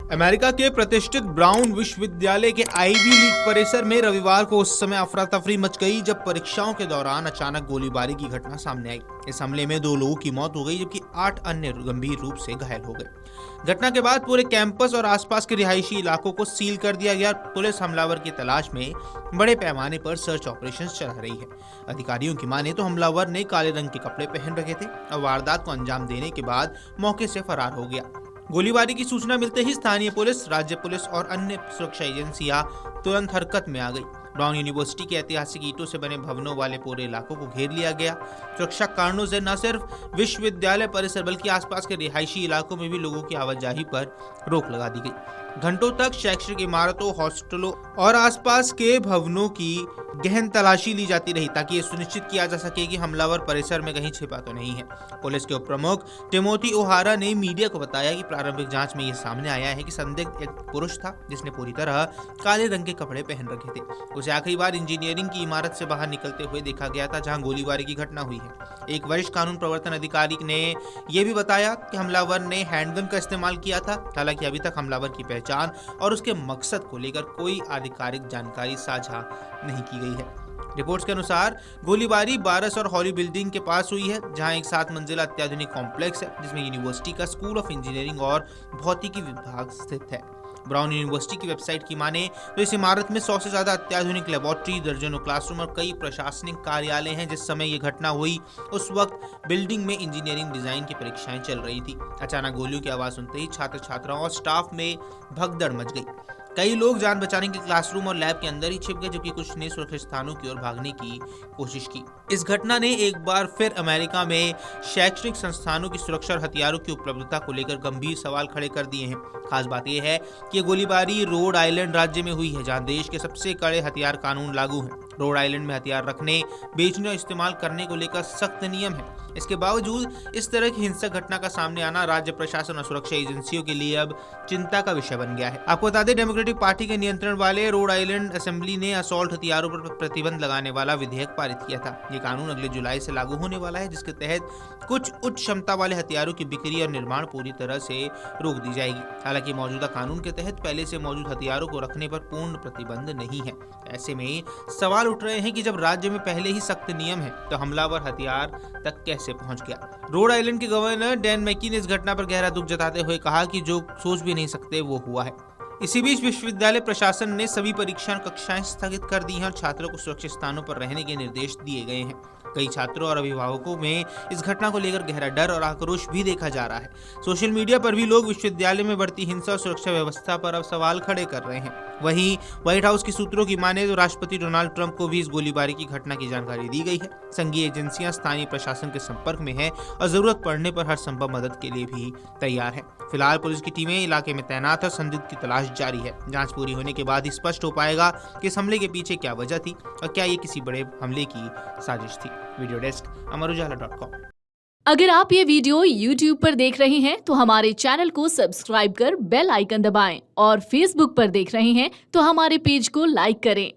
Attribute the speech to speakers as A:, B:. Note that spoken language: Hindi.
A: अमेरिका के प्रतिष्ठित ब्राउन विश्वविद्यालय के आईवी लीग परिसर में रविवार को उस समय अफरा तफरी मच गई जब परीक्षाओं के दौरान अचानक गोलीबारी की घटना सामने आई। इस हमले में 2 लोगों की मौत हो गई जबकि 8 अन्य गंभीर रूप से घायल हो गए। घटना के बाद पूरे कैंपस और आसपास के रिहायशी इलाकों को सील कर दिया गया। पुलिस हमलावर की तलाश में बड़े पैमाने पर सर्च ऑपरेशन चला रही है। अधिकारियों की माने तो हमलावर ने काले रंग के कपड़े पहन रखे थे और वारदात को अंजाम देने के बाद मौके से फरार हो गया। गोलीबारी की सूचना मिलते ही स्थानीय पुलिस, राज्य पुलिस और अन्य सुरक्षा एजेंसियां तुरंत हरकत में आ गई। ब्राउन यूनिवर्सिटी के ऐतिहासिक ईंटों से बने भवनों वाले पूरे इलाकों को घेर लिया गया। सुरक्षा कारणों से न सिर्फ विश्वविद्यालय परिसर बल्कि आसपास के रिहायशी इलाकों में भी लोगों की आवाजाही पर रोक लगा दी गई। घंटों तक शैक्षणिक इमारतों, हॉस्टलों और आसपास के भवनों की गहन तलाशी ली जाती रही ताकि ये सुनिश्चित किया जा सके कि हमलावर परिसर में कहीं छिपा तो नहीं है। पुलिस के उप प्रमुख टिमोथी ओहारा ने मीडिया को बताया कि प्रारंभिक जांच में ये सामने आया है कि संदिग्ध एक पुरुष था जिसने पूरी तरह काले रंग के कपड़े पहन रखे थे। उसे आखिरी बार इंजीनियरिंग की इमारत से बाहर निकलते हुए देखा गया था जहां गोलीबारी की घटना हुई है। एक वरिष्ठ कानून प्रवर्तन अधिकारी ने यह भी बताया कि हमलावर ने हैंडगन का इस्तेमाल किया था। हालांकि अभी तक हमलावर की पहचान और उसके मकसद को लेकर कोई आधिकारिक जानकारी साझा नहीं की गई है। रिपोर्ट्स के अनुसार गोलीबारी बारस और हॉली बिल्डिंग के पास हुई है जहां एक 7 मंजिला अत्याधुनिक कॉम्प्लेक्स है जिसमें यूनिवर्सिटी का स्कूल ऑफ इंजीनियरिंग और भौतिकी विभाग स्थित है। ब्राउन यूनिवर्सिटी की वेबसाइट की माने तो इस इमारत में 100 से ज्यादा अत्याधुनिक लेबोरेटरी, दर्जनों क्लासरूम और कई प्रशासनिक कार्यालय हैं। जिस समय ये घटना हुई उस वक्त बिल्डिंग में इंजीनियरिंग डिजाइन की परीक्षाएं चल रही थी। अचानक गोलियों की आवाज सुनते ही छात्र छात्राओं और स्टाफ में भगदड़ मच गई। कई लोग जान बचाने के क्लासरूम और लैब के अंदर ही छिप गए जबकि कुछ ने सुरक्षित स्थानों की ओर भागने की कोशिश की। इस घटना ने एक बार फिर अमेरिका में शैक्षणिक संस्थानों की सुरक्षा और हथियारों की उपलब्धता को लेकर गंभीर सवाल खड़े कर दिए हैं। खास बात यह है कि ये गोलीबारी रोड आइलैंड राज्य में हुई है जहां देश के सबसे कड़े हथियार कानून लागू हैं। रोड आइलैंड में हथियार रखने, बेचने और इस्तेमाल करने को लेकर सख्त नियम है। इसके बावजूद इस तरह की हिंसक घटना का सामने आना राज्य प्रशासन और सुरक्षा एजेंसियों के लिए अब चिंता का विषय बन गया है। आपको बता दें, डेमोक्रेटिक पार्टी के नियंत्रण वाले रोड आइलैंड असेंबली ने असॉल्ट हथियारों पर प्रतिबंध लगाने वाला विधेयक पारित किया था। ये कानून अगले जुलाई से लागू होने वाला है जिसके तहत कुछ उच्च क्षमता वाले हथियारों की बिक्री और निर्माण पूरी तरह से रोक दी जाएगी। हालांकि मौजूदा कानून के तहत पहले से मौजूद हथियारों को रखने पर पूर्ण प्रतिबंध नहीं है। ऐसे में सवाल उठ रहे हैं कि जब राज्य में पहले ही सख्त नियम है तो हमलावर हथियार तक कैसे पहुंच गया। रोड आइलैंड के गवर्नर डैन मैकी ने इस घटना पर गहरा दुख जताते हुए कहा कि जो सोच भी नहीं सकते वो हुआ है। इसी बीच विश्वविद्यालय प्रशासन ने सभी परीक्षा कक्षाएं स्थगित कर दी हैं और छात्रों को सुरक्षित स्थानों पर रहने के निर्देश दिए गए हैं। कई छात्रों और अभिभावकों में इस घटना को लेकर गहरा डर और आक्रोश भी देखा जा रहा है। सोशल मीडिया पर भी लोग विश्वविद्यालय में बढ़ती हिंसा और सुरक्षा व्यवस्था पर अब सवाल खड़े कर रहे हैं। वहीं व्हाइट हाउस की सूत्रों की माने तो राष्ट्रपति डोनाल्ड ट्रंप को भी इस गोलीबारी की घटना की जानकारी दी गई है। संघीय एजेंसियां स्थानीय प्रशासन के संपर्क में है और जरूरत पड़ने पर हर संभव मदद के लिए भी तैयार है। फिलहाल पुलिस की टीमें इलाके में तैनात है। संदिग्ध की तलाश जारी है। जांच पूरी होने के बाद ही स्पष्ट हो पाएगा कि इस हमले के पीछे क्या वजह थी और क्या ये किसी बड़े हमले की साजिश थी। वीडियो डेस्क अमरुजाला.com।
B: अगर आप ये वीडियो YouTube पर देख रहे हैं तो हमारे चैनल को सब्सक्राइब कर बेल आइकन दबाएं और Facebook पर देख रहे हैं तो हमारे पेज को लाइक करें।